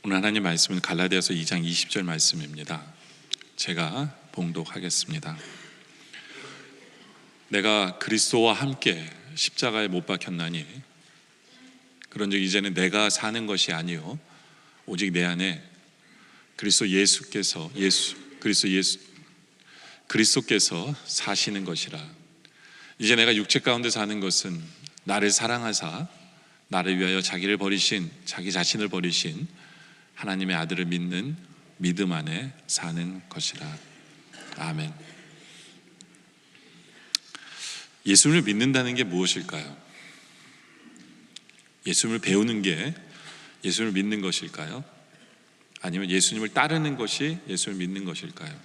오늘 하나님 말씀은 갈라디아서 2장 20절 말씀입니다. 제가 봉독하겠습니다. 내가 그리스도와 함께 십자가에 못 박혔나니 그런즉 이제는 내가 사는 것이 아니요 오직 내 안에 그리스도께서 사시는 것이라. 이제 내가 육체 가운데 사는 것은 나를 사랑하사 나를 위하여 자기 자신을 버리신 하나님의 아들을 믿는 믿음 안에 사는 것이라. 아멘. 예수님을 믿는다는 게 무엇일까요? 예수님을 배우는 게 예수님을 믿는 것일까요? 아니면 예수님을 따르는 것이 예수님을 믿는 것일까요?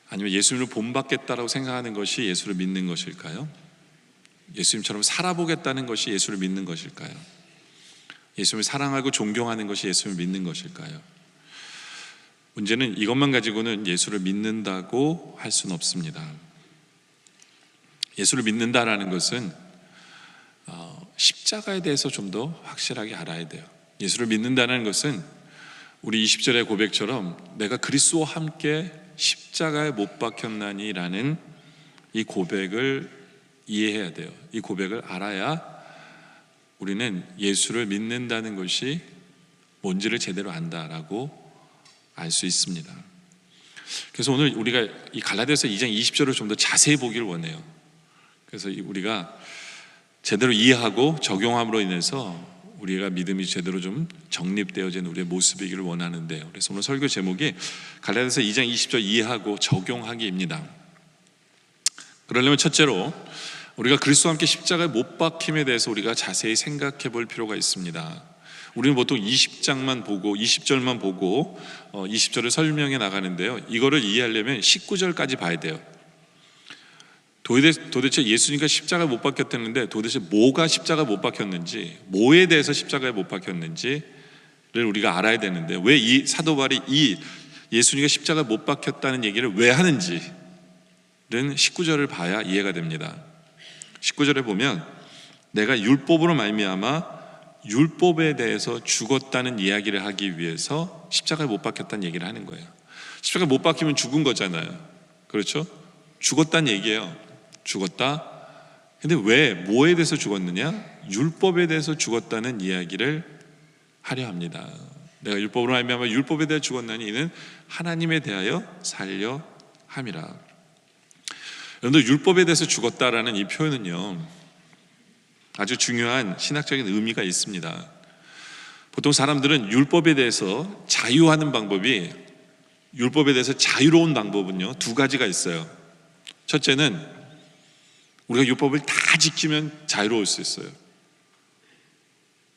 아니면 예수님을 본받겠다라고 생각하는 것이 예수를 믿는 것일까요? 예수님처럼 살아보겠다는 것이 예수를 믿는 것일까요? 예수님을 사랑하고 존경하는 것이 예수를 믿는 것일까요? 문제는 이것만 가지고는 예수를 믿는다고 할 수는 없습니다. 예수를 믿는다라는 것은 십자가에 대해서 좀 더 확실하게 알아야 돼요. 예수를 믿는다는 것은 우리 20절의 고백처럼 내가 그리스도와 함께 십자가에 못 박혔나니 라는 이 고백을 이해해야 돼요. 이 고백을 알아야 우리는 예수를 믿는다는 것이 뭔지를 제대로 안다라고 알 수 있습니다. 그래서 오늘 우리가 이 갈라디아서 2장 20절을 좀 더 자세히 보기를 원해요. 그래서 우리가 제대로 이해하고 적용함으로 인해서 우리가 믿음이 제대로 좀 정립되어진 우리의 모습이기를 원하는데요. 그래서 오늘 설교 제목이 갈라디아서 2장 20절 이해하고 적용하기입니다. 그러려면 첫째로 우리가 그리스도와 함께 십자가에 못 박힘에 대해서 우리가 자세히 생각해 볼 필요가 있습니다. 우리는 보통 20장만 보고 20절만 보고 20절을 설명해 나가는데요. 이거를 이해하려면 19절까지 봐야 돼요. 도대체 예수님과 십자가에 못 박혔다는데 도대체 뭐가 십자가에 못 박혔는지, 뭐에 대해서 십자가에 못 박혔는지를 우리가 알아야 되는데, 왜 이 사도 바울이 이 예수님과 십자가에 못 박혔다는 얘기를 왜 하는지는 19절을 봐야 이해가 됩니다. 19절에 보면 내가 율법으로 말미암아 율법에 대해서 죽었다는 이야기를 하기 위해서 십자가에 못 박혔다는 얘기를 하는 거예요. 십자가에 못 박히면 죽은 거잖아요. 그렇죠? 죽었다는 얘기예요. 죽었다. 근데 왜, 뭐에 대해서 죽었느냐? 율법에 대해서 죽었다는 이야기를 하려 합니다. 내가 율법으로 말미암아 율법에 대해 죽었나니 이는 하나님에 대하여 살려 함이라. 여러분들, 율법에 대해서 죽었다라는 이 표현은요, 아주 중요한 신학적인 의미가 있습니다. 보통 사람들은 율법에 대해서 자유하는 방법이, 율법에 대해서 자유로운 방법은요, 두 가지가 있어요. 첫째는 우리가 율법을 다 지키면 자유로울 수 있어요.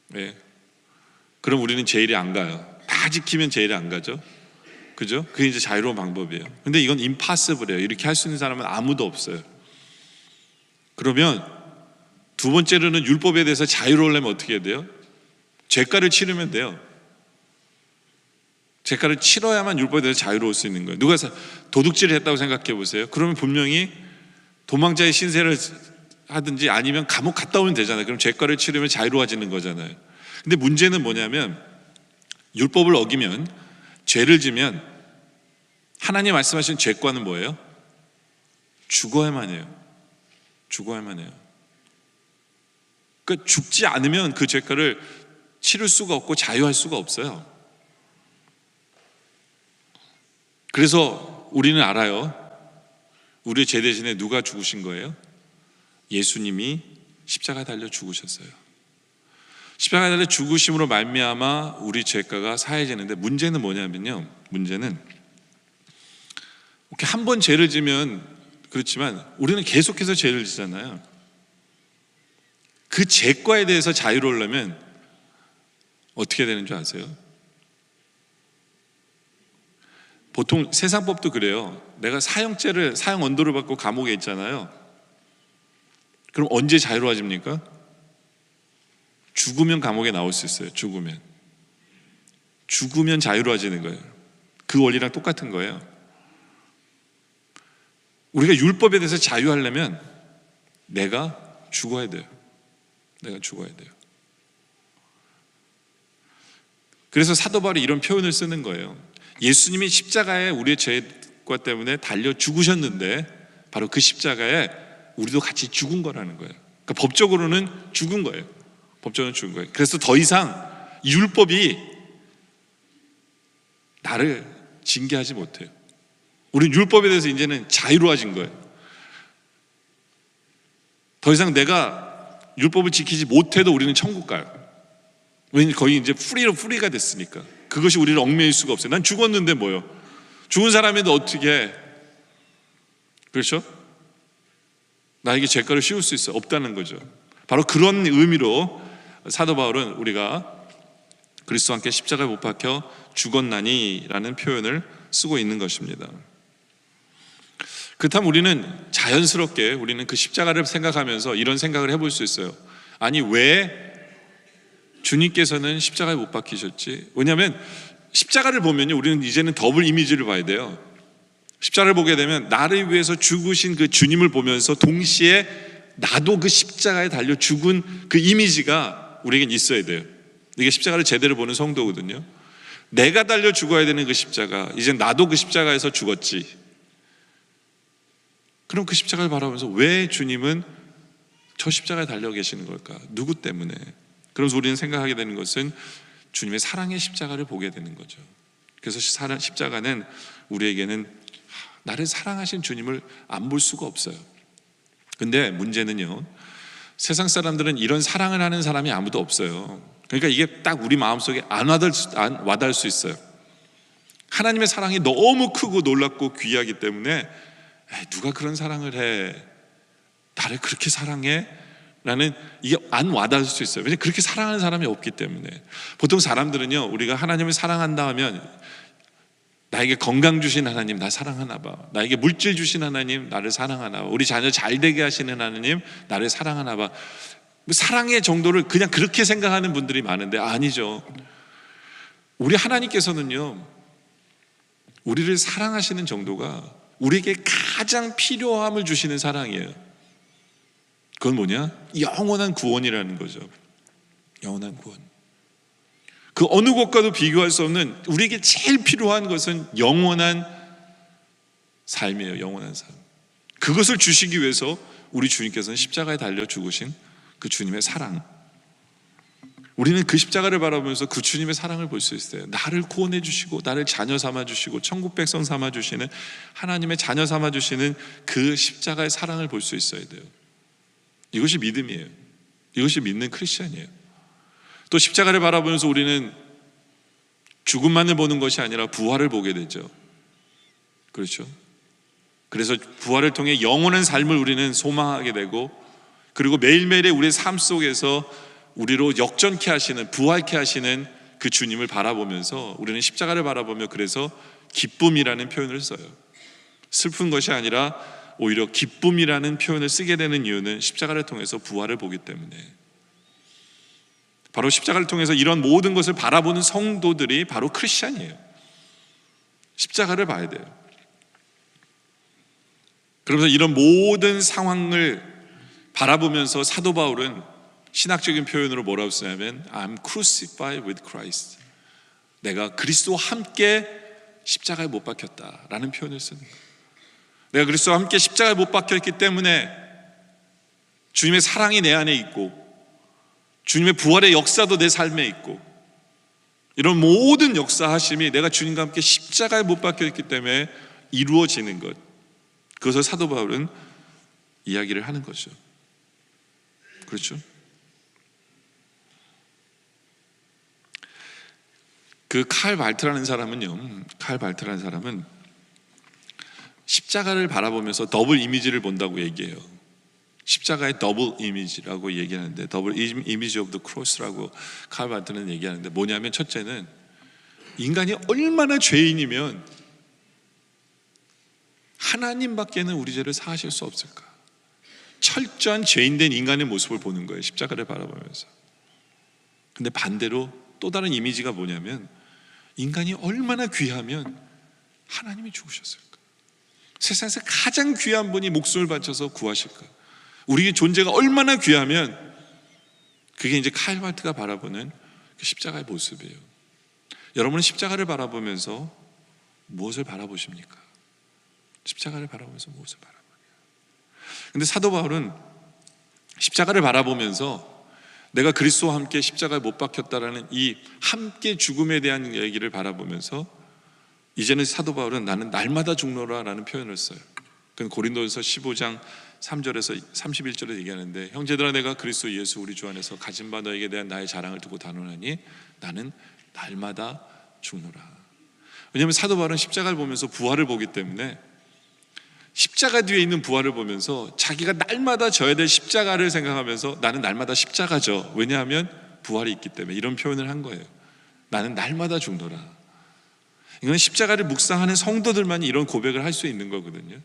네. 그럼 우리는 제일이 안 가요. 다 지키면 제일이 안 가죠. 그죠? 그게 이제 자유로운 방법이에요. 근데 이건 impossible이에요. 이렇게 할 수 있는 사람은 아무도 없어요. 그러면 두 번째로는 율법에 대해서 자유로우려면 어떻게 해야 돼요? 죄가를 치르면 돼요. 죄가를 치러야만 율법에 대해서 자유로울 수 있는 거예요. 누가 도둑질을 했다고 생각해 보세요. 그러면 분명히 도망자의 신세를 하든지 아니면 감옥 갔다 오면 되잖아요. 그럼 죄가를 치르면 자유로워지는 거잖아요. 근데 문제는 뭐냐면 율법을 어기면, 죄를 지면 하나님 말씀하신 죄과는 뭐예요? 죽어야만 해요. 죽어야만 해요. 그러니까 죽지 않으면 그 죄가를 치를 수가 없고 자유할 수가 없어요. 그래서 우리는 알아요. 우리의 죄 대신에 누가 죽으신 거예요? 예수님이 십자가에 달려 죽으셨어요. 십자가에 달려 죽으심으로 말미암아 우리 죄가가 사해지는데, 문제는 뭐냐면요, 문제는 이렇게 한 번 죄를 지면 그렇지만 우리는 계속해서 죄를 지잖아요. 그 죄과에 대해서 자유로우려면 어떻게 되는 줄 아세요? 보통 세상법도 그래요. 내가 사형 언도를 받고 감옥에 있잖아요. 그럼 언제 자유로워집니까? 죽으면 감옥에 나올 수 있어요. 죽으면 자유로워지는 거예요. 그 원리랑 똑같은 거예요. 우리가 율법에 대해서 자유하려면 내가 죽어야 돼요. 그래서 사도 바울이 이런 표현을 쓰는 거예요. 예수님이 십자가에 우리의 죄과 때문에 달려 죽으셨는데 바로 그 십자가에 우리도 같이 죽은 거라는 거예요. 그러니까 법적으로는 죽은 거예요. 법적으로는 죽은 거예요. 그래서 더 이상 율법이 나를 징계하지 못해요. 우리는 율법에 대해서 이제는 자유로워진 거예요. 더 이상 내가 율법을 지키지 못해도 우리는 천국 가요. 왜냐면 거의 이제 프리가 됐으니까. 그것이 우리를 얽매일 수가 없어요. 난 죽었는데 뭐요? 죽은 사람인데 어떻게 해? 그렇죠? 나에게 죄가를 씌울 수 있어? 없다는 거죠. 바로 그런 의미로 사도 바울은 우리가 그리스도와 함께 십자가에 못 박혀 죽었나니 라는 표현을 쓰고 있는 것입니다. 그렇다면 우리는 자연스럽게 우리는 그 십자가를 생각하면서 이런 생각을 해볼 수 있어요. 아니 왜 주님께서는 십자가에 못 박히셨지? 왜냐하면 십자가를 보면요, 우리는 이제는 더블 이미지를 봐야 돼요. 십자가를 보게 되면 나를 위해서 죽으신 그 주님을 보면서 동시에 나도 그 십자가에 달려 죽은 그 이미지가 우리에겐 있어야 돼요. 이게 십자가를 제대로 보는 성도거든요. 내가 달려 죽어야 되는 그 십자가, 이제 나도 그 십자가에서 죽었지. 그럼 그 십자가를 바라보면서 왜 주님은 저 십자가에 달려 계시는 걸까? 누구 때문에? 그러면서 우리는 생각하게 되는 것은 주님의 사랑의 십자가를 보게 되는 거죠. 그래서 십자가는 우리에게는 나를 사랑하신 주님을 안 볼 수가 없어요. 근데 문제는요, 세상 사람들은 이런 사랑을 하는 사람이 아무도 없어요. 그러니까 이게 딱 우리 마음속에 안 와닿을 수 있어요. 하나님의 사랑이 너무 크고 놀랍고 귀하기 때문에 누가 그런 사랑을 해? 나를 그렇게 사랑해? 라는 이게 안 와닿을 수 있어요. 왜냐하면 그렇게 사랑하는 사람이 없기 때문에. 보통 사람들은요, 우리가 하나님을 사랑한다 하면 나에게 건강 주신 하나님 나 사랑하나 봐, 나에게 물질 주신 하나님 나를 사랑하나 봐, 우리 자녀 잘 되게 하시는 하나님 나를 사랑하나 봐, 사랑의 정도를 그냥 그렇게 생각하는 분들이 많은데 아니죠. 우리 하나님께서는요, 우리를 사랑하시는 정도가 우리에게 가장 필요함을 주시는 사랑이에요. 그건 뭐냐? 영원한 구원이라는 거죠. 영원한 구원. 그 어느 것과도 비교할 수 없는, 우리에게 제일 필요한 것은 영원한 삶이에요. 영원한 삶. 그것을 주시기 위해서 우리 주님께서는 십자가에 달려 죽으신 그 주님의 사랑, 우리는 그 십자가를 바라보면서 그 주님의 사랑을 볼 수 있어요. 나를 구원해 주시고 나를 자녀 삼아 주시고 천국 백성 삼아 주시는, 하나님의 자녀 삼아 주시는 그 십자가의 사랑을 볼 수 있어야 돼요. 이것이 믿음이에요. 이것이 믿는 크리스천이에요. 또 십자가를 바라보면서 우리는 죽음만을 보는 것이 아니라 부활을 보게 되죠. 그렇죠? 그래서 부활을 통해 영원한 삶을 우리는 소망하게 되고, 그리고 매일매일의 우리의 삶 속에서 우리로 역전케 하시는, 부활케 하시는 그 주님을 바라보면서 우리는 십자가를 바라보며 그래서 기쁨이라는 표현을 써요. 슬픈 것이 아니라 오히려 기쁨이라는 표현을 쓰게 되는 이유는 십자가를 통해서 부활을 보기 때문에. 바로 십자가를 통해서 이런 모든 것을 바라보는 성도들이 바로 크리스찬이에요. 십자가를 봐야 돼요. 그러면서 이런 모든 상황을 바라보면서 사도 바울은 신학적인 표현으로 뭐라고 쓰냐면 I'm crucified with Christ. 내가 그리스도와 함께 십자가에 못 박혔다라는 표현을 쓰는 거예요. 내가 그리스도와 함께 십자가에 못 박혔기 때문에 주님의 사랑이 내 안에 있고, 주님의 부활의 역사도 내 삶에 있고, 이런 모든 역사하심이 내가 주님과 함께 십자가에 못 박혔기 때문에 이루어지는 것, 그것을 사도 바울은 이야기를 하는 거죠. 그렇죠? 그 칼 발트라는 사람은 십자가를 바라보면서 더블 이미지를 본다고 얘기해요. 십자가의 더블 이미지라고 얘기하는데, 더블 이미지 오브 더 크로스라고 칼 발트는 얘기하는데, 뭐냐면 첫째는 인간이 얼마나 죄인이면 하나님밖에는 우리 죄를 사하실 수 없을까? 철저한 죄인된 인간의 모습을 보는 거예요, 십자가를 바라보면서. 근데 반대로 또 다른 이미지가 뭐냐면, 인간이 얼마나 귀하면 하나님이 죽으셨을까? 세상에서 가장 귀한 분이 목숨을 바쳐서 구하실까? 우리의 존재가 얼마나 귀하면, 그게 이제 칼 발트가 바라보는 그 십자가의 모습이에요. 여러분은 십자가를 바라보면서 무엇을 바라보십니까? 십자가를 바라보면서 무엇을 바라보냐? 근데 사도 바울은 십자가를 바라보면서 내가 그리스도와 함께 십자가에 못 박혔다라는 이 함께 죽음에 대한 얘기를 바라보면서 이제는 사도 바울은 나는 날마다 죽노라라는 표현을 써요. 그건 고린도전서 15장 3절에서 31절에 얘기하는데, 형제들아 내가 그리스도 예수 우리 주 안에서 가진 바 너에게 대한 나의 자랑을 두고 단언하니 나는 날마다 죽노라. 왜냐하면 사도 바울은 십자가를 보면서 부활을 보기 때문에 십자가 뒤에 있는 부활을 보면서 자기가 날마다 져야 될 십자가를 생각하면서 나는 날마다 십자가죠. 왜냐하면 부활이 있기 때문에 이런 표현을 한 거예요. 나는 날마다 죽노라. 이건 십자가를 묵상하는 성도들만이 이런 고백을 할 수 있는 거거든요.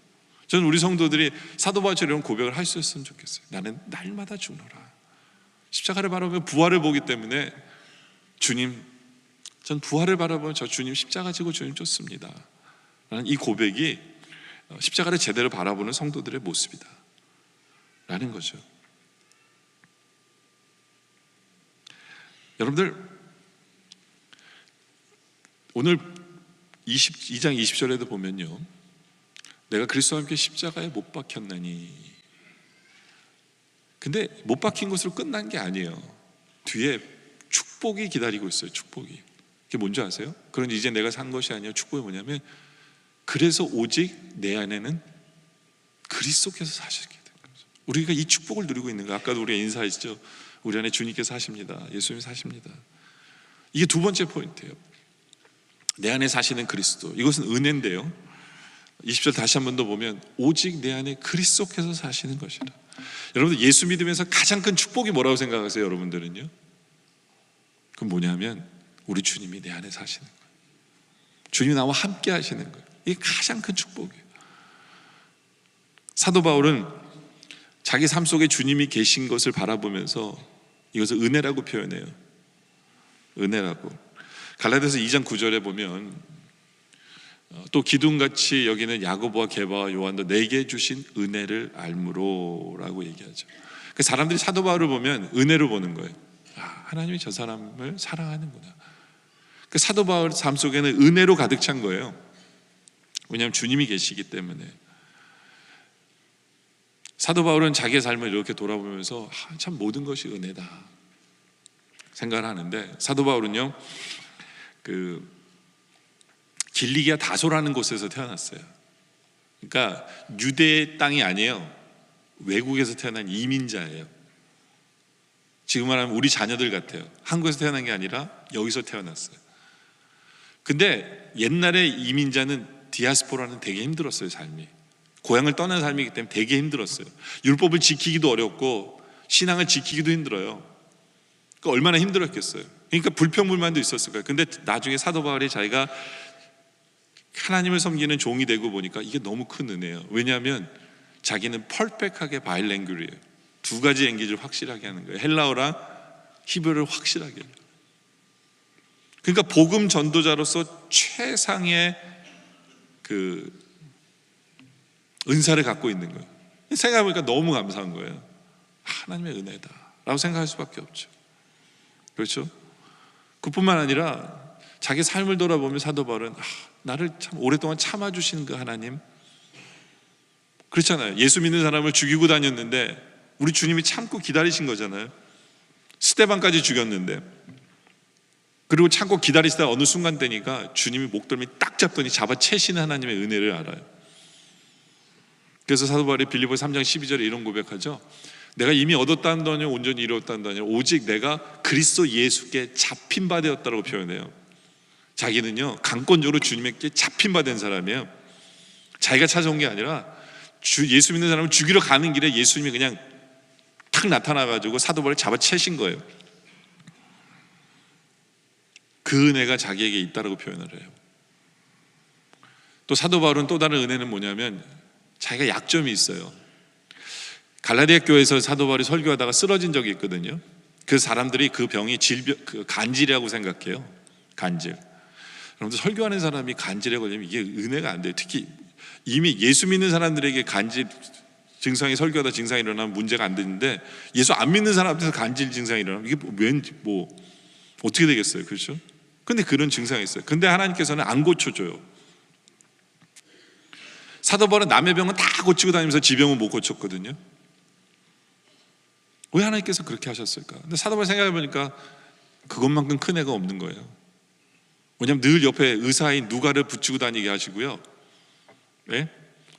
저는 우리 성도들이 사도 바울처럼 이런 고백을 할 수 있으면 좋겠어요. 나는 날마다 죽노라. 십자가를 바라보면 부활을 보기 때문에 주님, 전 부활을 바라보면 저 주님 십자가 지고 주님 쫓습니다 라는 이 고백이 십자가를 제대로 바라보는 성도들의 모습이다 라는 거죠. 여러분들, 오늘 22장 20절에도 보면요, 내가 그리스도와 함께 십자가에 못 박혔나니. 근데 못 박힌 것으로 끝난 게 아니에요. 뒤에 축복이 기다리고 있어요. 축복이. 그게 뭔지 아세요? 그런데 이제 내가 산 것이 아니라 축복이 뭐냐면, 그래서 오직 내 안에는 그리스도께서 사시게 된 거죠. 우리가 이 축복을 누리고 있는 거예요. 아까도 우리가 인사했죠. 우리 안에 주님께서 사십니다. 예수님이 사십니다. 이게 두 번째 포인트예요. 내 안에 사시는 그리스도. 이것은 은혜인데요, 20절 다시 한 번 더 보면 오직 내 안에 그리스도께서 사시는 것이라. 여러분들, 예수 믿으면서 가장 큰 축복이 뭐라고 생각하세요? 여러분들은요? 그건 뭐냐면 우리 주님이 내 안에 사시는 거예요. 주님이 나와 함께 하시는 거예요. 이게 가장 큰 축복이에요. 사도 바울은 자기 삶 속에 주님이 계신 것을 바라보면서 이것을 은혜라고 표현해요. 은혜라고. 갈라디아서 2장 9절에 보면 또 기둥같이 여기는 야고보와 게바와 요한도 내게 주신 은혜를 알므로라고 얘기하죠. 사람들이 사도 바울을 보면 은혜로 보는 거예요. 하나님이 저 사람을 사랑하는구나. 사도 바울 삶 속에는 은혜로 가득 찬 거예요. 왜냐하면 주님이 계시기 때문에. 사도 바울은 자기의 삶을 이렇게 돌아보면서 참 모든 것이 은혜다 생각을 하는데, 사도 바울은요, 길리기아 다소라는 곳에서 태어났어요. 그러니까 유대의 땅이 아니에요. 외국에서 태어난 이민자예요. 지금 말하면 우리 자녀들 같아요. 한국에서 태어난 게 아니라 여기서 태어났어요. 근데 옛날에 이민자는 디아스포라는 되게 힘들었어요. 삶이, 고향을 떠난 삶이기 때문에 되게 힘들었어요. 율법을 지키기도 어렵고 신앙을 지키기도 힘들어요. 그러니까 얼마나 힘들었겠어요. 그러니까 불평불만도 있었을 거예요. 근데 나중에 사도 바울이 자기가 하나님을 섬기는 종이 되고 보니까 이게 너무 큰 은혜예요. 왜냐하면 자기는 펄펙하게 바일랭귀얼이에요. 두 가지 랭귀지를 확실하게 하는 거예요. 헬라어랑 히브리어를 확실하게 해요. 그러니까 복음 전도자로서 최상의 은사를 갖고 있는 거예요. 생각해보니까 너무 감사한 거예요. 하나님의 은혜다 라고 생각할 수밖에 없죠. 그렇죠? 그뿐만 아니라 자기 삶을 돌아보면 사도 바울은 나를 참 오랫동안 참아주신 그 하나님, 그렇잖아요. 예수 믿는 사람을 죽이고 다녔는데 우리 주님이 참고 기다리신 거잖아요. 스데반까지 죽였는데, 그리고 참고 기다리시다 어느 순간 되니까 주님이 목덜미 딱 잡더니 잡아채시는 하나님의 은혜를 알아요. 그래서 사도 바울이 빌립보서 3장 12절에 이런 고백하죠. 내가 이미 얻었다는 도 아니라 온전히 이루었다는 도 아니라 오직 내가 그리스도 예수께 잡힌 바 되었다고 표현해요. 자기는요, 강권적으로 주님께 잡힌 바 된 사람이에요. 자기가 찾아온 게 아니라 예수 믿는 사람을 죽이러 가는 길에 예수님이 그냥 탁 나타나가지고 사도 바울을 잡아채신 거예요. 그 은혜가 자기에게 있다라고 표현을 해요. 또 사도 바울은 또 다른 은혜는 뭐냐면 자기가 약점이 있어요. 갈라디아 교회에서 사도 바울이 설교하다가 쓰러진 적이 있거든요. 그 사람들이 그 병이 간질이라고 생각해요. 간질. 여러분들, 설교하는 사람이 간질에 걸리면 이게 은혜가 안 돼요. 특히 이미 예수 믿는 사람들에게 간질 증상이 설교하다 증상이 일어나면 문제가 안 되는데, 예수 안 믿는 사람한테서 간질 증상이 일어나면 이게 왠지 어떻게 되겠어요? 그렇죠? 근데 그런 증상이 있어요. 근데 하나님께서는 안 고쳐줘요. 사도 바울은 남의 병은 다 고치고 다니면서 지 병은 못 고쳤거든요. 왜 하나님께서 그렇게 하셨을까? 근데 사도 바울 생각해 보니까 그것만큼 큰 애가 없는 거예요. 왜냐하면 늘 옆에 의사인 누가를 붙이고 다니게 하시고요. 네?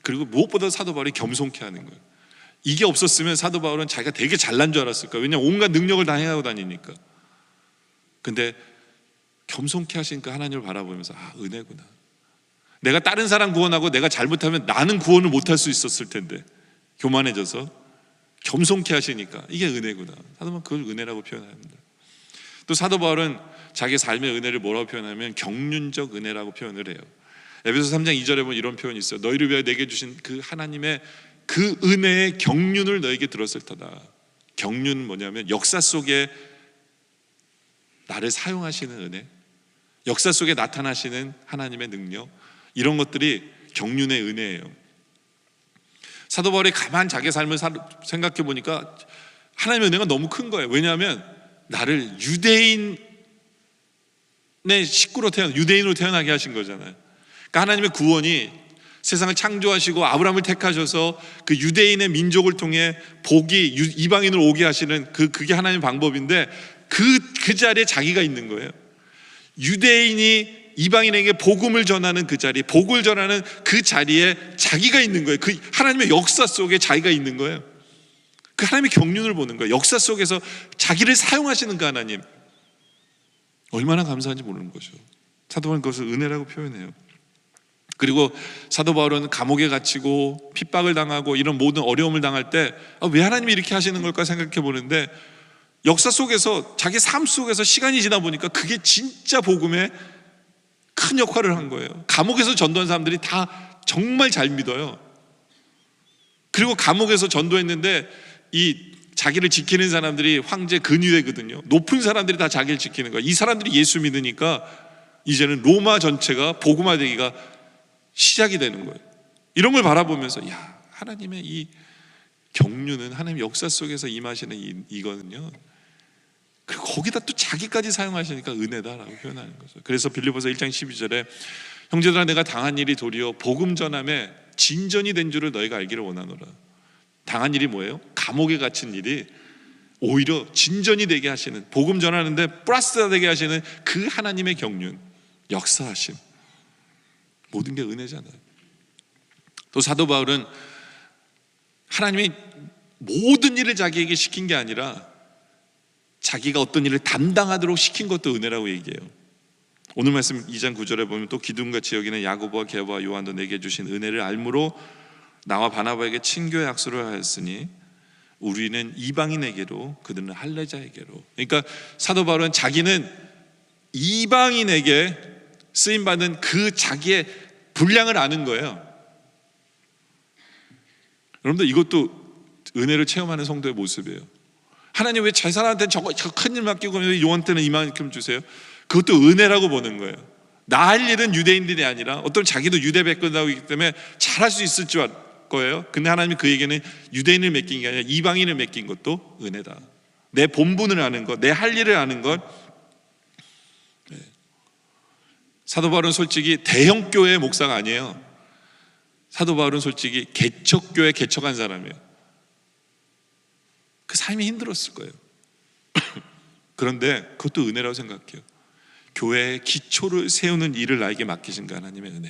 그리고 무엇보다 사도 바울이 겸손케 하는 거예요. 이게 없었으면 사도 바울은 자기가 되게 잘난 줄 알았을 거예요. 왜냐하면 온갖 능력을 다 행하고 다니니까. 근데 겸손케 하시니까 하나님을 바라보면서 은혜구나. 내가 다른 사람 구원하고 내가 잘못하면 나는 구원을 못할 수 있었을 텐데 교만해져서 겸손케 하시니까 이게 은혜구나. 사도 바울은 그걸 은혜라고 표현합니다. 또 사도 바울은 자기 삶의 은혜를 뭐라고 표현하면 경륜적 은혜라고 표현을 해요. 에베소 3장 2절에 보면 이런 표현이 있어요. 너희를 위하여 내게 주신 그 하나님의 그 은혜의 경륜을 너에게 들었을 터다. 경륜은 뭐냐면 역사 속에 나를 사용하시는 은혜, 역사 속에 나타나시는 하나님의 능력, 이런 것들이 경륜의 은혜예요. 사도 바울이 가만 자기 삶을 생각해 보니까 하나님의 은혜가 너무 큰 거예요. 왜냐하면 나를 유대인의 식구로 유대인으로 태어나게 하신 거잖아요. 그러니까 하나님의 구원이 세상을 창조하시고 아브라함을 택하셔서 그 유대인의 민족을 통해 복이 이방인으로 오게 하시는 그게 하나님의 방법인데 그 자리에 자기가 있는 거예요. 유대인이 이방인에게 복음을 전하는 그 자리, 복을 전하는 그 자리에 자기가 있는 거예요. 그 하나님의 역사 속에 자기가 있는 거예요. 그 하나님의 경륜을 보는 거예요. 역사 속에서 자기를 사용하시는 그 하나님, 얼마나 감사한지 모르는 거죠. 사도 바울은 그것을 은혜라고 표현해요. 그리고 사도 바울은 감옥에 갇히고 핍박을 당하고 이런 모든 어려움을 당할 때 왜 하나님이 이렇게 하시는 걸까 생각해 보는데, 역사 속에서 자기 삶 속에서 시간이 지나 보니까 그게 진짜 복음에 큰 역할을 한 거예요. 감옥에서 전도한 사람들이 다 정말 잘 믿어요. 그리고 감옥에서 전도했는데 이 자기를 지키는 사람들이 황제 근위대거든요. 높은 사람들이 다 자기를 지키는 거예요. 이 사람들이 예수 믿으니까 이제는 로마 전체가 복음화되기가 시작이 되는 거예요. 이런 걸 바라보면서 하나님의 이 경륜은 하나님 역사 속에서 임하시는 이거는요. 그리고 거기다 또 자기까지 사용하시니까 은혜다라고 표현하는 거죠. 그래서 빌립보서 1장 12절에 형제들아 내가 당한 일이 도리어 복음 전함에 진전이 된 줄을 너희가 알기를 원하노라. 당한 일이 뭐예요? 감옥에 갇힌 일이 오히려 진전이 되게 하시는, 복음 전하는데 플러스가 되게 하시는 그 하나님의 경륜, 역사하심, 모든 게 은혜잖아요. 또 사도 바울은 하나님이 모든 일을 자기에게 시킨 게 아니라 자기가 어떤 일을 담당하도록 시킨 것도 은혜라고 얘기해요. 오늘 말씀 2장 9절에 보면 또 기둥같이 여기는 야고보와 게바와 요한도 내게 주신 은혜를 알므로 나와 바나바에게 친교의 약속을 하였으니 우리는 이방인에게로 그들은 할례자에게로. 그러니까 사도 바울은 자기는 이방인에게 쓰임받은 그 자기의 분량을 아는 거예요. 여러분들 이것도 은혜를 체험하는 성도의 모습이에요. 하나님 왜 저 사람한테는 저 큰 일 맡기고 왜 요한테는 이만큼 주세요? 그것도 은혜라고 보는 거예요. 나 할 일은 유대인들이 아니라 어떤 자기도 유대 백성이기 때문에 잘할 수 있을 줄 거예요. 근데 하나님이 그에게는 유대인을 맡긴 게 아니라 이방인을 맡긴 것도 은혜다. 내 본분을 아는 것, 내 할 일을 아는 것. 사도 바울은 솔직히 대형 교회 목사가 아니에요. 사도 바울은 솔직히 개척교회 개척한 사람이에요. 그 삶이 힘들었을 거예요. 그런데 그것도 은혜라고 생각해요. 교회의 기초를 세우는 일을 나에게 맡기신 그 하나님의 은혜.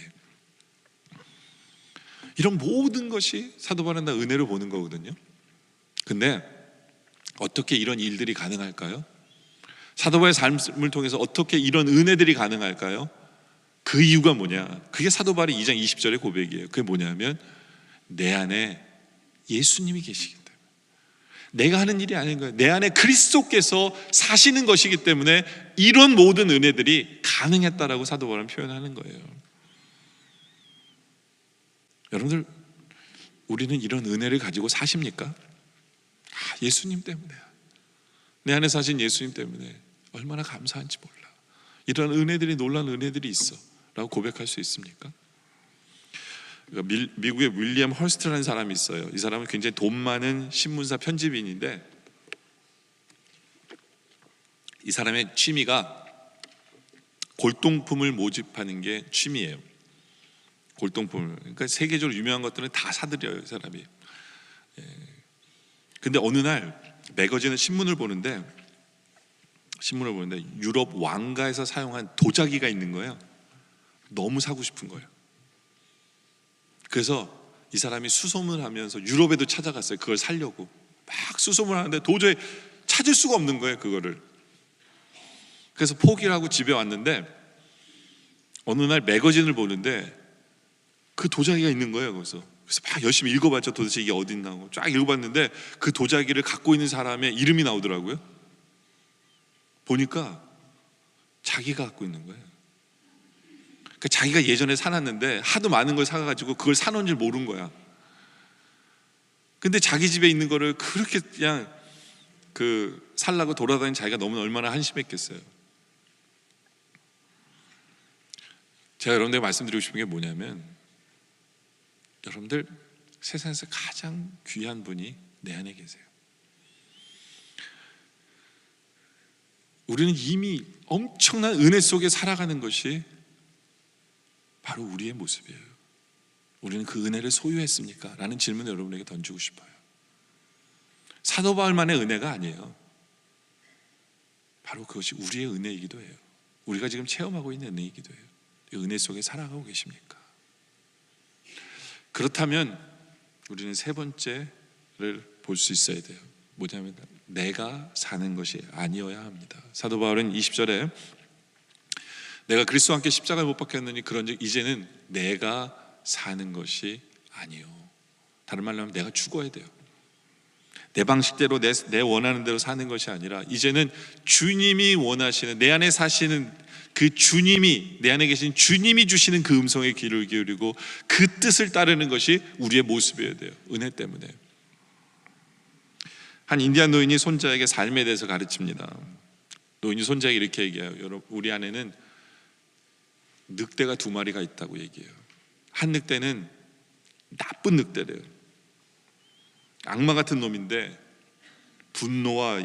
이런 모든 것이 사도 바울은 다 은혜로 보는 거거든요. 근데 어떻게 이런 일들이 가능할까요? 사도 바울의 삶을 통해서 어떻게 이런 은혜들이 가능할까요? 그 이유가 뭐냐? 그게 사도 바울의 2장 20절의 고백이에요. 그게 뭐냐면 내 안에 예수님이 계시기 때문에. 내가 하는 일이 아닌 거예요. 내 안에 그리스도께서 사시는 것이기 때문에 이런 모든 은혜들이 가능했다라고 사도 바울은 표현하는 거예요. 여러분들, 우리는 이런 은혜를 가지고 사십니까? 예수님 때문에, 내 안에 사신 예수님 때문에 얼마나 감사한지 몰라. 이런 은혜들이, 놀라운 은혜들이 있어 라고 고백할 수 있습니까? 미국의 윌리엄 헐스트라는 사람이 있어요. 이 사람은 굉장히 돈 많은 신문사 편집인인데, 이 사람의 취미가 골동품을 모집하는 게 취미예요. 골동품을. 그러니까 세계적으로 유명한 것들은 다 사들여요, 사람이. 근데 어느 날 매거진의 신문을 보는데 유럽 왕가에서 사용한 도자기가 있는 거예요. 너무 사고 싶은 거예요. 그래서 이 사람이 수소문을 하면서 유럽에도 찾아갔어요. 그걸 사려고 막 수소문을 하는데 도저히 찾을 수가 없는 거예요, 그거를. 그래서 포기를 하고 집에 왔는데 어느 날 매거진을 보는데 그 도자기가 있는 거예요. 그래서 막 열심히 읽어봤죠. 도대체 이게 어디 있나 하고 쫙 읽어봤는데 그 도자기를 갖고 있는 사람의 이름이 나오더라고요. 보니까 자기가 갖고 있는 거예요. 그러니까 자기가 예전에 사놨는데 하도 많은 걸 사가지고 그걸 사놓은 줄 모른 거야. 근데 자기 집에 있는 거를 그렇게 그냥 살라고 돌아다니는 자기가 너무 얼마나 한심했겠어요. 제가 여러분들에게 말씀드리고 싶은 게 뭐냐면, 여러분들 세상에서 가장 귀한 분이 내 안에 계세요. 우리는 이미 엄청난 은혜 속에 살아가는 것이 바로 우리의 모습이에요. 우리는 그 은혜를 소유했습니까? 라는 질문을 여러분에게 던지고 싶어요. 사도 바울만의 은혜가 아니에요. 바로 그것이 우리의 은혜이기도 해요. 우리가 지금 체험하고 있는 은혜이기도 해요. 이 은혜 속에 살아가고 계십니까? 그렇다면 우리는 세 번째를 볼 수 있어야 돼요. 뭐냐면 내가 사는 것이 아니어야 합니다. 사도 바울은 20절에 내가 그리스도와 함께 십자가를 못 박혔느니 그런즉 이제는 내가 사는 것이 아니요. 다른 말로 하면 내가 죽어야 돼요. 내 방식대로 내 원하는 대로 사는 것이 아니라 이제는 주님이 원하시는, 내 안에 사시는 그 주님이, 내 안에 계신 주님이 주시는 그 음성에 귀를 기울이고 그 뜻을 따르는 것이 우리의 모습이어야 돼요. 은혜 때문에. 한 인디안 노인이 손자에게 삶에 대해서 가르칩니다. 노인이 손자에게 이렇게 얘기해요. 여러분, 우리 안에는 늑대가 2마리가 있다고 얘기해요. 한 늑대는 나쁜 늑대래요. 악마 같은 놈인데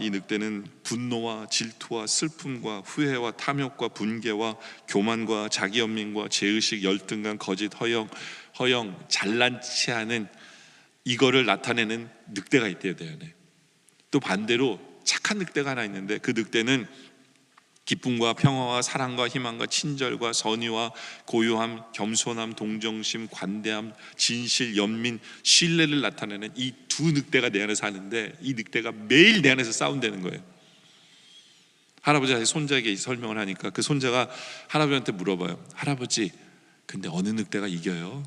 이 늑대는 분노와 질투와 슬픔과 후회와 탐욕과 분개와 교만과 자기연민과 죄의식, 열등감, 거짓, 허영, 잘난치 않은 이거를 나타내는 늑대가 있대요, 내 안에. 또 반대로 착한 늑대가 하나 있는데 그 늑대는 기쁨과 평화와 사랑과 희망과 친절과 선의와 고요함, 겸손함, 동정심, 관대함, 진실, 연민, 신뢰를 나타내는 이 2 늑대가 내 안에 사는데 이 늑대가 매일 내 안에서 싸운다는 거예요. 할아버지가 손자에게 설명을 하니까 그 손자가 할아버지한테 물어봐요. 할아버지, 근데 어느 늑대가 이겨요?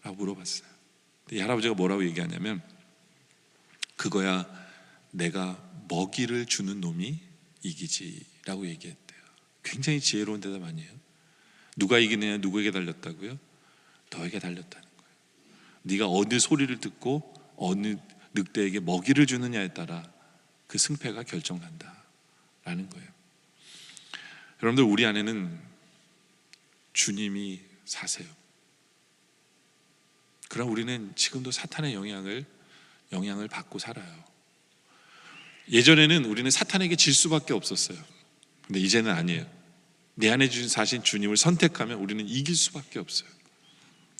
라고 물어봤어요. 이 할아버지가 뭐라고 얘기하냐면 그거야 내가 먹이를 주는 놈이 이기지 라고 얘기했대요. 굉장히 지혜로운 대답 아니에요? 누가 이기느냐, 누구에게 달렸다고요? 너에게 달렸다는 거예요. 네가 어느 소리를 듣고 어느 늑대에게 먹이를 주느냐에 따라 그 승패가 결정난다 라는 거예요. 여러분들, 우리 안에는 주님이 사세요. 그럼 우리는 지금도 사탄의 영향을 받고 살아요. 예전에는 우리는 사탄에게 질 수밖에 없었어요. 근데 이제는 아니에요. 내 안에 사신 주님을 선택하면 우리는 이길 수밖에 없어요.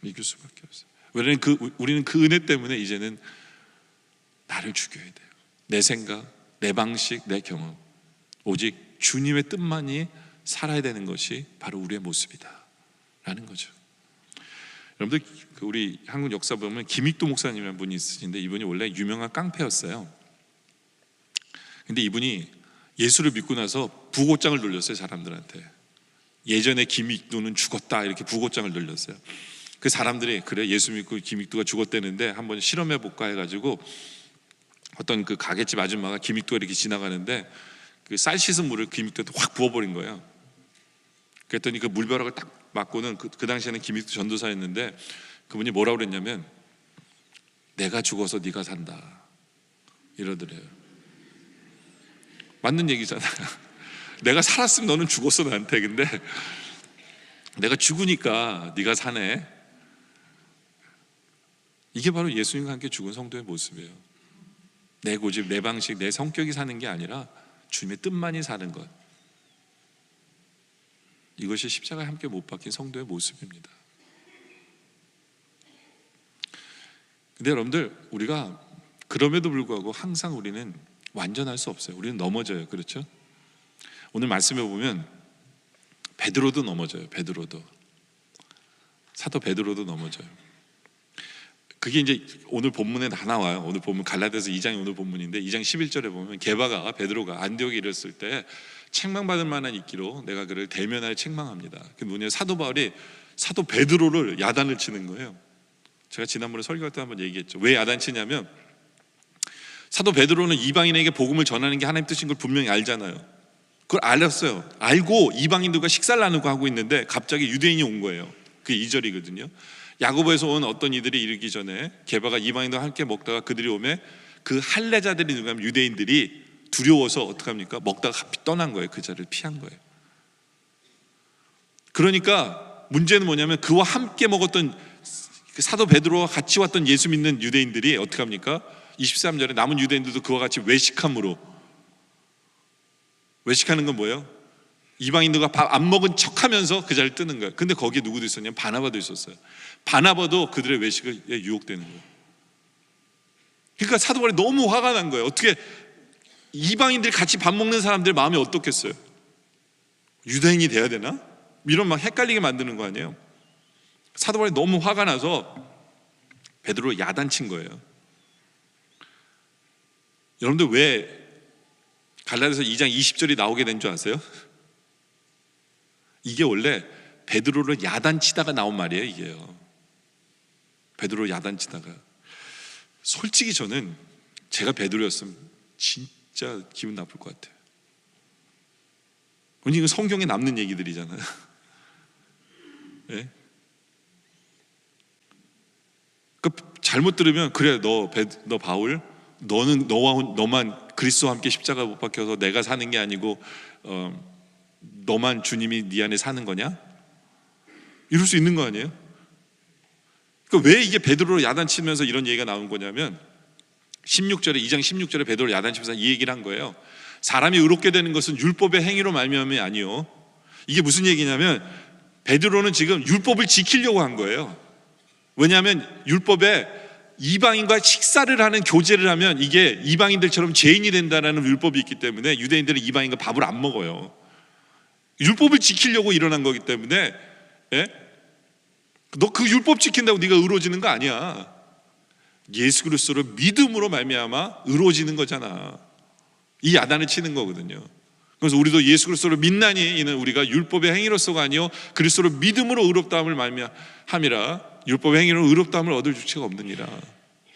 이길 수밖에 없어요. 왜냐하면 우리는 그 은혜 때문에 이제는 나를 죽여야 돼요. 내 생각, 내 방식, 내 경험, 오직 주님의 뜻만이 살아야 되는 것이 바로 우리의 모습이다 라는 거죠. 여러분들, 우리 한국 역사 보면 김익도 목사님이라는 분이 있으신데 이분이 원래 유명한 깡패였어요. 근데 이분이 예수를 믿고 나서 부고장을 돌렸어요, 사람들한테. 예전에 김익도는 죽었다 이렇게 부고장을 돌렸어요. 그 사람들이 그래 예수 믿고 김익도가 죽었다는데 한번 실험해 볼까 해가지고 어떤 그 가게집 아줌마가 김익도가 이렇게 지나가는데 그 쌀 씻은 물을 김익도한테 확 부어버린 거예요. 그랬더니 그 물벼락을 딱 맞고는 그 당시에는 김익도 전도사였는데 그분이 뭐라고 그랬냐면 내가 죽어서 네가 산다 이러더래요. 맞는 얘기잖아요. 내가 살았으면 너는 죽었어 나한테. 근데 내가 죽으니까 네가 사네. 이게 바로 예수님과 함께 죽은 성도의 모습이에요. 내 고집, 내 방식, 내 성격이 사는 게 아니라 주님의 뜻만이 사는 것. 이것이 십자가에 함께 못 박힌 성도의 모습입니다. 근데 여러분들, 우리가 그럼에도 불구하고 항상 우리는 완전할 수 없어요. 우리는 넘어져요. 그렇죠? 오늘 말씀해 보면 베드로도 넘어져요. 베드로도, 사도 베드로도 넘어져요. 그게 이제 오늘 본문에 다 나와요. 오늘 본문 갈라디아서 2장이 오늘 본문인데 2장 11절에 보면 게바가, 베드로가 안디옥에 이르렀을 때 책망받을 만한 있기로 내가 그를 대면하여 책망합니다. 그 뭐냐, 사도 바울이 사도 베드로를 야단을 치는 거예요. 제가 지난번에 설교할 때 한번 얘기했죠. 왜 야단치냐면 사도 베드로는 이방인에게 복음을 전하는 게 하나님 뜻인 걸 분명히 알잖아요. 그걸 알았어요. 알고 이방인들과 식사를 나누고 하고 있는데 갑자기 유대인이 온 거예요. 그게 2절이거든요. 야고보에서 온 어떤 이들이 이르기 전에 게바가 이방인들과 함께 먹다가 그들이 오매 그 할례자들이 누가 하면 유대인들이 두려워서 어떡합니까? 먹다가 갑자기 떠난 거예요. 그 자리를 피한 거예요. 그러니까 문제는 뭐냐면 그와 함께 먹었던 사도 베드로와 같이 왔던 예수 믿는 유대인들이 어떡합니까? 23절에 남은 유대인들도 그와 같이 외식함으로, 외식하는 건 뭐예요? 이방인들과 밥 안 먹은 척하면서 그 자리를 뜨는 거예요. 근데 거기에 누구도 있었냐면 바나바도 있었어요. 바나바도 그들의 외식에 유혹되는 거예요. 그러니까 사도 바울이 너무 화가 난 거예요. 어떻게 이방인들 같이 밥 먹는 사람들 마음이 어떻겠어요? 유대인이 돼야 되나? 이런 막 헷갈리게 만드는 거 아니에요? 사도 바울이 너무 화가 나서 베드로를 야단친 거예요. 여러분들 왜 갈라디아서 2장 20절이 나오게 된 줄 아세요? 이게 원래 베드로를 야단치다가 나온 말이에요. 이게요. 베드로를 야단치다가. 솔직히 저는 제가 베드로였으면 진짜 기분 나쁠 것 같아요. 이거 성경에 남는 얘기들이잖아요. 네? 그러니까 잘못 들으면 그래, 너 바울, 너만 그리스도와 함께 십자가 못 박혀서 내가 사는 게 아니고 너만 주님이 네 안에 사는 거냐? 이럴 수 있는 거 아니에요? 그러니까 왜 이게 베드로를 야단치면서 이런 얘기가 나온 거냐면 16절에 2장 16절에 베드로를 야단치면서 이 얘기를 한 거예요. 사람이 의롭게 되는 것은 율법의 행위로 말미암음이 아니요. 이게 무슨 얘기냐면 베드로는 지금 율법을 지키려고 한 거예요. 왜냐하면 율법에 이방인과 식사를 하는, 교제를 하면 이게 이방인들처럼 죄인이 된다는 율법이 있기 때문에 유대인들은 이방인과 밥을 안 먹어요. 율법을 지키려고 일어난 거기 때문에, 예? 너 그 율법 지킨다고 네가 의로워지는 거 아니야. 예수 그리스도를 믿음으로 말미암아 의로워지는 거잖아. 이 야단을 치는 거거든요. 그래서 우리도 예수 그리스도를 믿나니 이는 우리가 율법의 행위로서가 아니요 그리스도를 믿음으로 의롭다함을 말미암이라. 율법의 행위로 의롭다함을 얻을 주체가 없느니라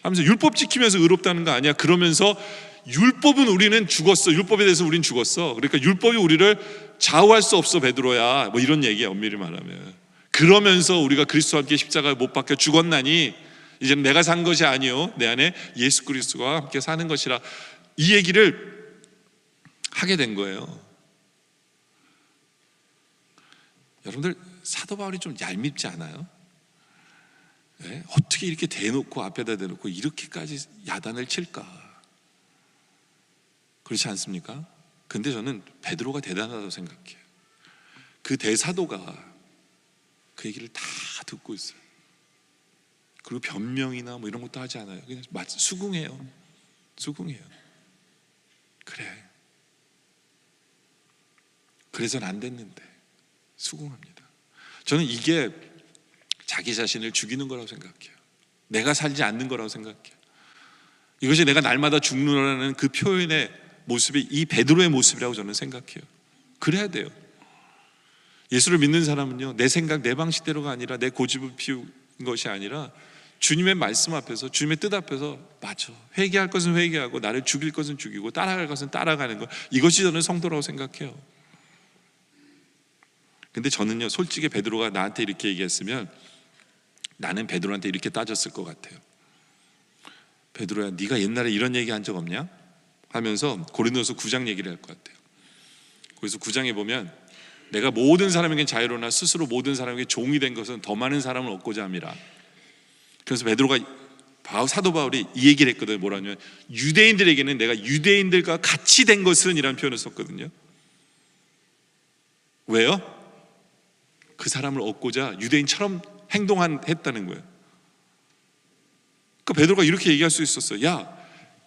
하면서 율법 지키면서 의롭다는 거 아니야. 그러면서 율법은 우리는 죽었어. 율법에 대해서 우리는 죽었어. 그러니까 율법이 우리를 좌우할 수 없어 베드로야. 뭐 이런 얘기야, 엄밀히 말하면. 그러면서 우리가 그리스도와 함께 십자가에 못 박혀 죽었나니 이제는 내가 산 것이 아니요 내 안에 예수 그리스도와 함께 사는 것이라. 이 얘기를 하게 된 거예요. 여러분들, 사도 바울이 좀 얄밉지 않아요? 네? 어떻게 이렇게 대놓고, 앞에다 대놓고 이렇게까지 야단을 칠까? 그렇지 않습니까? 근데 저는 베드로가 대단하다고 생각해요. 그 대사도가 그 얘기를 다 듣고 있어요. 그리고 변명이나 뭐 이런 것도 하지 않아요. 그냥 수긍해요. 수긍해요. 그래, 그래서는 안 됐는데 수긍합니다. 저는 이게 자기 자신을 죽이는 거라고 생각해요. 내가 살지 않는 거라고 생각해요. 이것이 내가 날마다 죽노라는 그 표현의 모습이 이 베드로의 모습이라고 저는 생각해요. 그래야 돼요. 예수를 믿는 사람은요, 내 생각, 내 방식대로가 아니라 내 고집을 피운 것이 아니라 주님의 말씀 앞에서, 주님의 뜻 앞에서 맞아, 회개할 것은 회개하고 나를 죽일 것은 죽이고 따라갈 것은 따라가는 것, 이것이 저는 성도라고 생각해요. 근데 저는요, 솔직히 베드로가 나한테 이렇게 얘기했으면 나는 베드로한테 이렇게 따졌을 것 같아요. 베드로야, 네가 옛날에 이런 얘기 한 적 없냐? 하면서 고린도서 9장 얘기를 할 것 같아요. 그래서 9장에 보면 내가 모든 사람에게 자유로나 스스로 모든 사람에게 종이 된 것은 더 많은 사람을 얻고자 함이라. 그래서 베드로가, 사도 바울이 이 얘기를 했거든요. 뭐라냐면 유대인들에게는 내가 유대인들과 같이 된 것은 이라는 표현을 썼거든요. 왜요? 그 사람을 얻고자 유대인처럼 했다는 거예요. 그러니까 베드로가 이렇게 얘기할 수 있었어요. 야,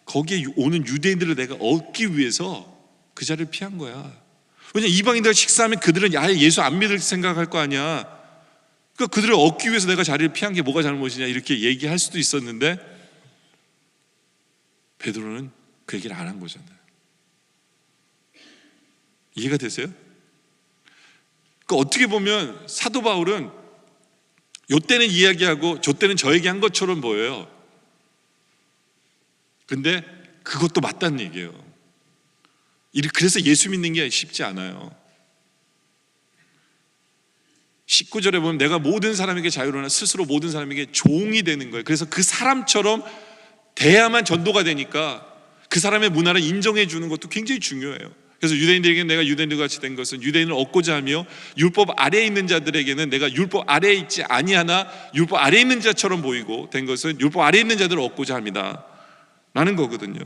거기에 오는 유대인들을 내가 얻기 위해서 그 자리를 피한 거야. 왜냐면 이방인들 식사하면 그들은 아예 예수 안 믿을 생각할 거 아니야. 그러니까 그들을 얻기 위해서 내가 자리를 피한 게 뭐가 잘못이냐 이렇게 얘기할 수도 있었는데 베드로는 그 얘기를 안 한 거잖아요. 이해가 되세요? 그러니까 어떻게 보면 사도 바울은 요때는 이야기하고 저때는 저 얘기한 것처럼 보여요. 근데 그것도 맞다는 얘기예요. 그래서 예수 믿는 게 쉽지 않아요. 19절에 보면 내가 모든 사람에게 자유로나 스스로 모든 사람에게 종이 되는 거예요. 그래서 그 사람처럼 돼야만 전도가 되니까 그 사람의 문화를 인정해 주는 것도 굉장히 중요해요. 그래서 유대인들에게는 내가 유대인들과 같이 된 것은 유대인을 얻고자 하며 율법 아래에 있는 자들에게는 내가 율법 아래에 있지 아니하나 율법 아래에 있는 자처럼 보이고 된 것은 율법 아래에 있는 자들을 얻고자 합니다 라는 거거든요.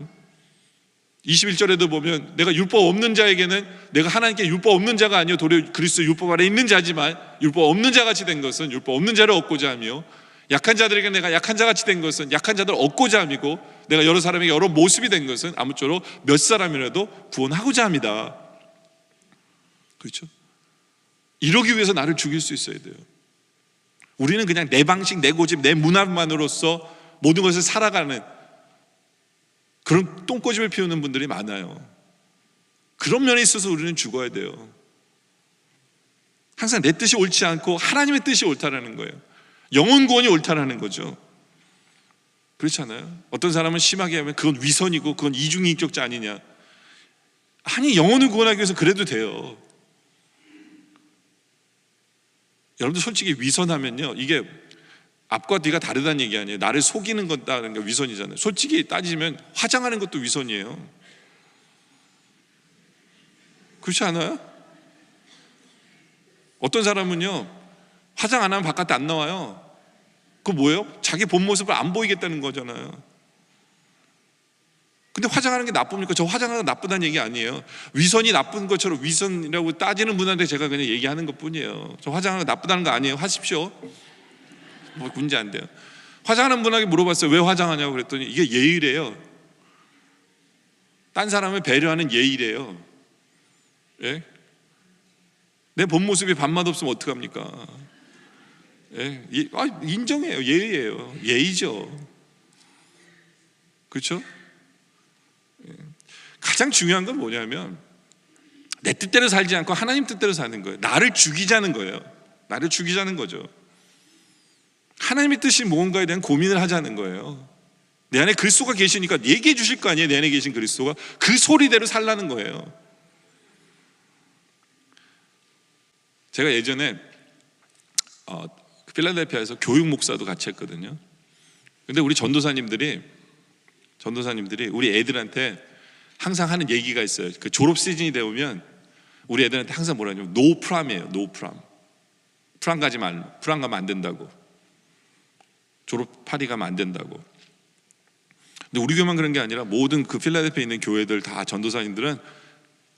21절에도 보면 내가 율법 없는 자에게는 내가 하나님께 율법 없는 자가 아니요 도리어 그리스도 율법 아래에 있는 자지만 율법 없는 자같이 된 것은 율법 없는 자를 얻고자 하며 약한 자들에게 내가 약한 자같이 된 것은 약한 자들을 얻고자 함이고 내가 여러 사람에게 여러 모습이 된 것은 아무쪼록 몇 사람이라도 구원하고자 합니다. 그렇죠? 이러기 위해서 나를 죽일 수 있어야 돼요. 우리는 그냥 내 방식, 내 고집, 내 문화만으로서 모든 것을 살아가는 그런 똥꼬집을 피우는 분들이 많아요. 그런 면에 있어서 우리는 죽어야 돼요. 항상 내 뜻이 옳지 않고 하나님의 뜻이 옳다라는 거예요. 영혼 구원이 옳다라는 거죠. 그렇잖아요. 어떤 사람은 심하게 하면 그건 위선이고 그건 이중인격자 아니냐. 아니, 영혼을 구원하기 위해서 그래도 돼요. 여러분들 솔직히 위선하면요, 이게 앞과 뒤가 다르다는 얘기 아니에요. 나를 속이는 거다는 게 위선이잖아요. 솔직히 따지면 화장하는 것도 위선이에요. 그렇지 않아요? 어떤 사람은요, 화장 안 하면 바깥에 안 나와요. 그거 뭐예요? 자기 본 모습을 안 보이겠다는 거잖아요. 근데 화장하는 게 나쁩니까? 저 화장하는 게 나쁘다는 얘기 아니에요. 위선이 나쁜 것처럼 위선이라고 따지는 분한테 제가 그냥 얘기하는 것 뿐이에요. 저 화장하는 게 나쁘다는 거 아니에요. 하십시오. 뭐 문제 안 돼요. 화장하는 분에게 물어봤어요. 왜 화장하냐고 그랬더니 이게 예의래요. 딴 사람을 배려하는 예의래요. 예? 내 본 모습이 밥맛 없으면 어떡합니까? 예? 인정해요. 예의예요. 예의죠. 그렇죠? 예. 가장 중요한 건 뭐냐면 내 뜻대로 살지 않고 하나님 뜻대로 사는 거예요. 나를 죽이자는 거예요. 나를 죽이자는 거죠. 하나님의 뜻이 무언가에 대한 고민을 하자는 거예요. 내 안에 그리스도가 계시니까 얘기해 주실 거 아니에요. 내 안에 계신 그리스도가. 그 소리대로 살라는 거예요. 제가 예전에 필라델피아에서 교육 목사도 같이 했거든요. 근데 우리 전도사님들이 우리 애들한테 항상 하는 얘기가 있어요. 그 졸업 시즌이 되면 우리 애들한테 항상 뭐라 하냐면 노 프람이에요. 노 프람. 프람 가면 안 된다고. 졸업 파티 가면 안 된다고. 근데 우리 교회만 그런 게 아니라 모든 그 필라델피아에 있는 교회들 다 전도사님들은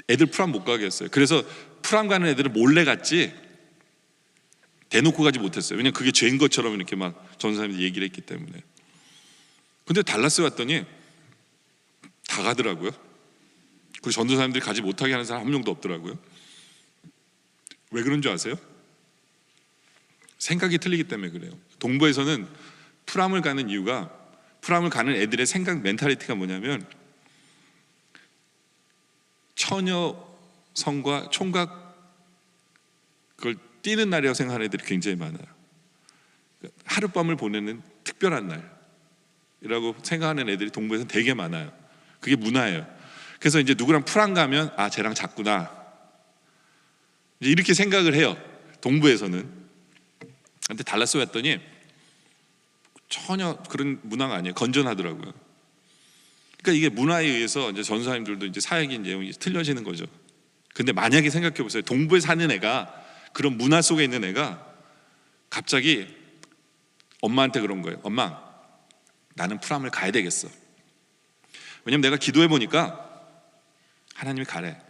애들 프람 못 가게 했어요. 그래서 프람 가는 애들은 몰래 갔지 대놓고 가지 못했어요. 왜냐면 그게 죄인 것처럼 이렇게 막 전도사님들이 얘기를 했기 때문에. 근데 달라스 갔더니 다 가더라고요. 그리고 전도사님들이 가지 못하게 하는 사람 한 명도 없더라고요. 왜 그런 줄 아세요? 생각이 틀리기 때문에 그래요. 동부에서는 프람을 가는 이유가, 프람을 가는 애들의 생각 멘탈리티가 뭐냐면 처녀 성과 총각 그걸 뛰는 날이라고 생각하는 애들이 굉장히 많아요. 하룻밤을 보내는 특별한 날이라고 생각하는 애들이 동부에서는 되게 많아요. 그게 문화예요. 그래서 이제 누구랑 프랑 가면 아 쟤랑 잤구나 이제 이렇게 생각을 해요. 동부에서는. 근데 달라스 왔더니 전혀 그런 문화가 아니에요. 건전하더라고요. 그러니까 이게 문화에 의해서 이제 전사님들도 이제 사역인 내용이 틀려지는 거죠. 근데 만약에 생각해 보세요. 동부에 사는 애가 그런 문화 속에 있는 애가 갑자기 엄마한테 그런 거예요. 엄마, 나는 프람을 가야 되겠어. 왜냐면 내가 기도해 보니까 하나님이 가래.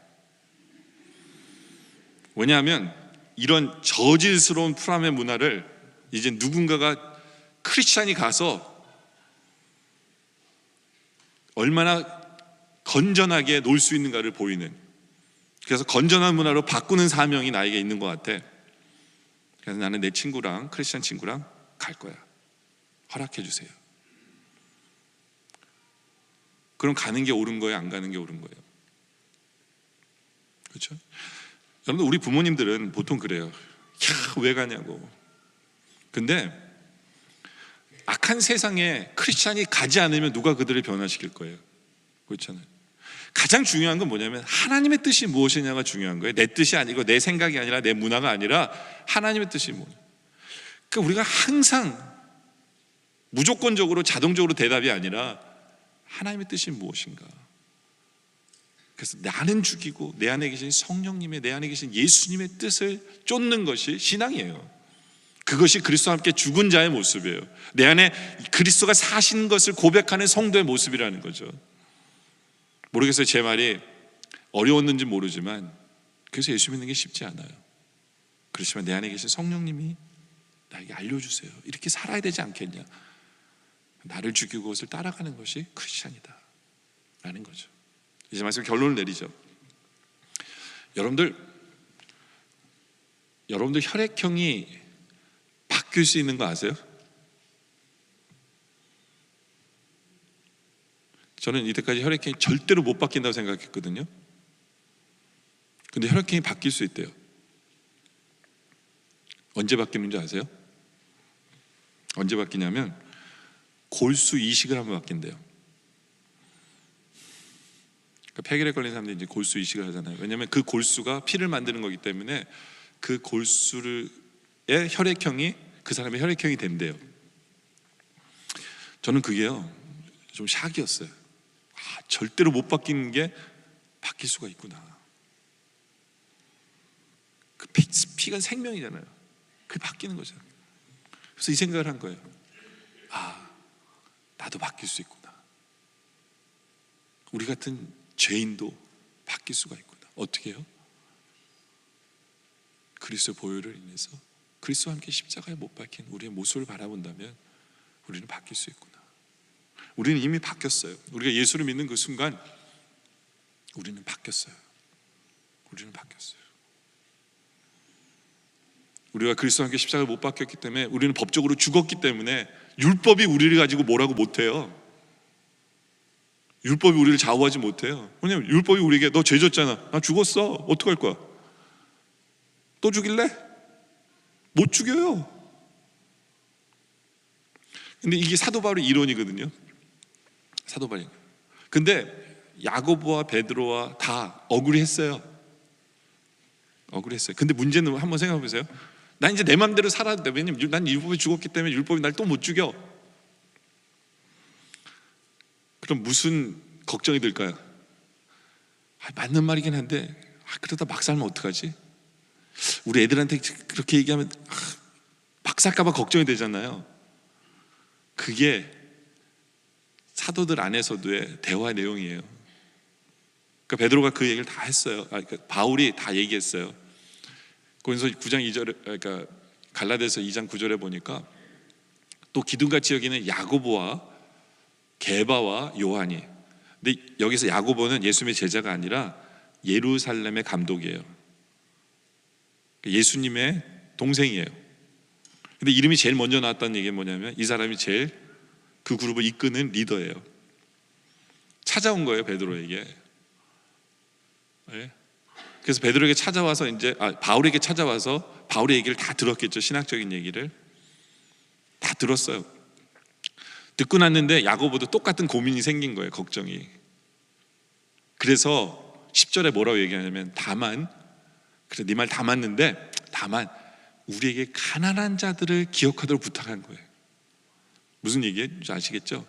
왜냐하면 이런 저질스러운 프라하의 문화를 이제 누군가가 크리스찬이 가서 얼마나 건전하게 놀 수 있는가를 보이는, 그래서 건전한 문화로 바꾸는 사명이 나에게 있는 것 같아. 그래서 나는 내 친구랑, 크리스찬 친구랑 갈 거야. 허락해 주세요. 그럼 가는 게 옳은 거예요? 안 가는 게 옳은 거예요? 그렇죠? 여러분들, 우리 부모님들은 보통 그래요. 야, 왜 가냐고. 근데 악한 세상에 크리스찬이 가지 않으면 누가 그들을 변화시킬 거예요? 그렇잖아요. 가장 중요한 건 뭐냐면 하나님의 뜻이 무엇이냐가 중요한 거예요. 내 뜻이 아니고 내 생각이 아니라 내 문화가 아니라 하나님의 뜻이 뭐냐. 그러니까 우리가 항상 무조건적으로 자동적으로 대답이 아니라 하나님의 뜻이 무엇인가. 그래서 나는 죽이고 내 안에 계신 성령님의, 내 안에 계신 예수님의 뜻을 쫓는 것이 신앙이에요. 그것이 그리스도와 함께 죽은 자의 모습이에요. 내 안에 그리스도가 사신 것을 고백하는 성도의 모습이라는 거죠. 모르겠어요. 제 말이 어려웠는지 모르지만 그래서 예수 믿는 게 쉽지 않아요. 그렇지만 내 안에 계신 성령님이 나에게 알려주세요. 이렇게 살아야 되지 않겠냐. 나를 죽이고 그것을 따라가는 것이 크리스찬이다 라는 거죠. 이제 말씀 결론을 내리죠. 여러분들 혈액형이 바뀔 수 있는 거 아세요? 저는 이때까지 혈액형이 절대로 못 바뀐다고 생각했거든요. 근데 혈액형이 바뀔 수 있대요. 언제 바뀌는지 아세요? 언제 바뀌냐면 골수 이식을 하면 바뀐대요. 그러니까 폐결에 걸린 사람들이 이제 골수 이식을 하잖아요. 왜냐하면 그 골수가 피를 만드는 거기 때문에 그 골수의 혈액형이 그 사람의 혈액형이 된대요. 저는 그게요 좀 샥이었어요. 절대로 못 바뀌는 게 바뀔 수가 있구나. 그 피가 생명이잖아요. 그게 바뀌는 거잖아요. 그래서 이 생각을 한 거예요. 나도 바뀔 수 있구나. 우리 같은 죄인도 바뀔 수가 있구나. 어떻게 해요? 그리스도의 보혈을 인해서 그리스도와 함께 십자가에 못 박힌 우리의 모습을 바라본다면 우리는 바뀔 수 있구나. 우리는 이미 바뀌었어요. 우리가 예수를 믿는 그 순간 우리는 바뀌었어요. 우리는 바뀌었어요. 우리가 그리스도와 함께 십자가에 못 박혔기 때문에 우리는 법적으로 죽었기 때문에 율법이 우리를 가지고 뭐라고 못해요. 율법이 우리를 좌우하지 못해요. 왜냐하면 율법이 우리에게 너 죄 졌잖아. 나 죽었어. 어떡할 거야? 또 죽일래? 못 죽여요. 근데 이게 사도 바울의 이론이거든요. 사도 바울이. 근데 야고보와 베드로와 다 억울했어요. 억울했어요. 근데 문제는 한번 생각해 보세요. 난 이제 내 맘대로 살아도 돼. 왜냐면 난 율법이 죽었기 때문에 율법이 날 또 못 죽여. 그럼 무슨 걱정이 들까요? 맞는 말이긴 한데 그러다 막 살면 어떡하지? 우리 애들한테 그렇게 얘기하면 막 살까 봐 걱정이 되잖아요. 그게 사도들 안에서도의 대화 내용이에요. 그러니까 베드로가 그 얘기를 다 했어요. 그러니까 바울이 다 얘기했어요. 고린도서 9장 2절에, 그러니까 갈라디아서 2장 9절에 보니까 또 기둥같이 여기는 야고보와 게바와 요한이. 근데 여기서 야고보는 예수님의 제자가 아니라 예루살렘의 감독이에요. 예수님의 동생이에요. 근데 이름이 제일 먼저 나왔다는 얘기가 뭐냐면 이 사람이 제일 그 그룹을 이끄는 리더예요. 찾아온 거예요, 베드로에게. 네? 그래서 베드로에게 찾아와서 바울에게 찾아와서 바울의 얘기를 다 들었겠죠. 신학적인 얘기를 다 들었어요. 듣고 났는데 야고보도 똑같은 고민이 생긴 거예요. 걱정이. 그래서 10절에 뭐라고 얘기하냐면 다만, 그래 네 말 다 맞는데 다만 우리에게 가난한 자들을 기억하도록 부탁한 거예요. 무슨 얘기예요? 아시겠죠?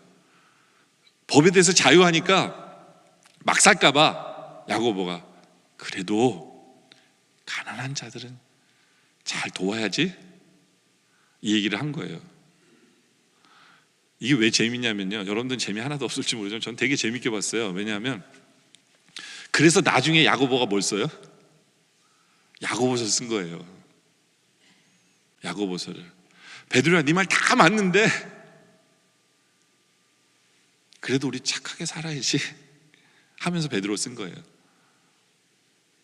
법에 대해서 자유하니까 막 살까 봐 야고보가 그래도 가난한 자들은 잘 도와야지 이 얘기를 한 거예요. 이게 왜 재밌냐면요, 여러분들은 재미 하나도 없을지 모르지만 전 되게 재밌게 봤어요. 왜냐하면 그래서 나중에 야고보가 뭘 써요? 야고보서 쓴 거예요. 야고보서를. 베드로야, 네 말 다 맞는데 그래도 우리 착하게 살아야지 하면서 베드로 쓴 거예요.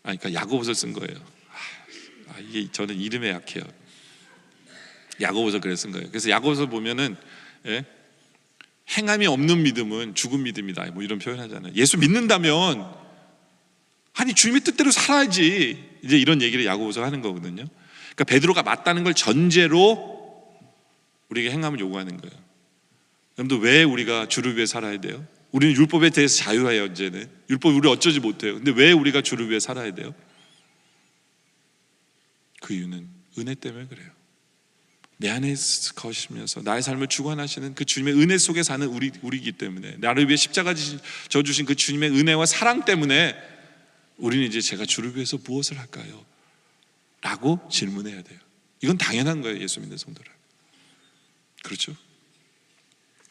그러니까 야고보서 쓴 거예요. 이게 저는 이름에 약해요. 야고보서 그래 쓴 거예요. 그래서 야고보서 보면은 행함이 없는 믿음은 죽은 믿음이다, 뭐 이런 표현하잖아요. 예수 믿는다면 아니 주님의 뜻대로 살아야지, 이제 이런 얘기를 야고보서 하는 거거든요. 그러니까 베드로가 맞다는 걸 전제로 우리에게 행함을 요구하는 거예요. 여러분들, 왜 우리가 주를 위해 살아야 돼요? 우리는 율법에 대해서 자유해요. 이제는 율법 우리 어쩌지 못해요. 근데 왜 우리가 주를 위해 살아야 돼요? 그 이유는 은혜 때문에 그래요. 내 안에 거시면서 나의 삶을 주관하시는 그 주님의 은혜 속에 사는 우리이기 때문에, 나를 위해 십자가 져주신 그 주님의 은혜와 사랑 때문에 우리는 이제 제가 주를 위해서 무엇을 할까요? 라고 질문해야 돼요. 이건 당연한 거예요, 예수 믿는 성도라. 그렇죠?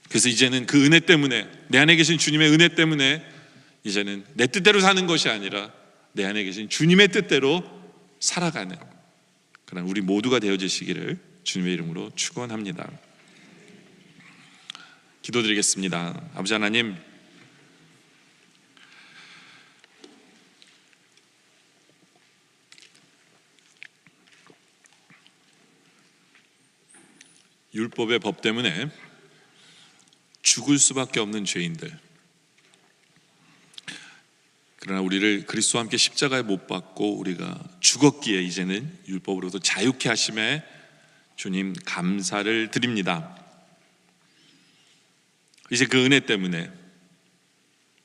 그래서 이제는 그 은혜 때문에, 내 안에 계신 주님의 은혜 때문에 이제는 내 뜻대로 사는 것이 아니라 내 안에 계신 주님의 뜻대로 살아가는 그런 우리 모두가 되어지시기를 주님의 이름으로 축원합니다. 기도드리겠습니다. 아버지 하나님, 율법의 법 때문에 죽을 수밖에 없는 죄인들, 그러나 우리를 그리스도와 함께 십자가에 못 박고 우리가 죽었기에 이제는 율법으로도 자유케 하심에 주님 감사를 드립니다. 이제 그 은혜 때문에,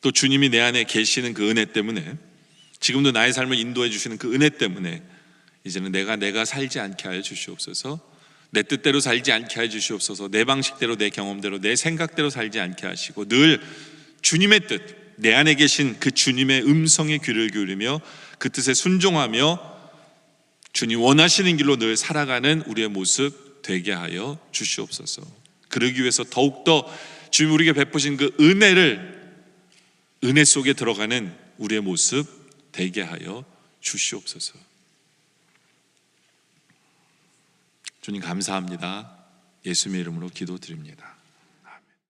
또 주님이 내 안에 계시는 그 은혜 때문에, 지금도 나의 삶을 인도해 주시는 그 은혜 때문에 이제는 내가 살지 않게 하여 주시옵소서. 내 뜻대로 살지 않게 하여 주시옵소서. 내 방식대로, 내 경험대로, 내 생각대로 살지 않게 하시고 늘 주님의 뜻, 내 안에 계신 그 주님의 음성에 귀를 기울이며 그 뜻에 순종하며 주님 원하시는 길로 늘 살아가는 우리의 모습 되게 하여 주시옵소서. 그러기 위해서 더욱더 주님 우리에게 베푸신 그 은혜 속에 들어가는 우리의 모습 되게 하여 주시옵소서. 주님 감사합니다. 예수님의 이름으로 기도드립니다.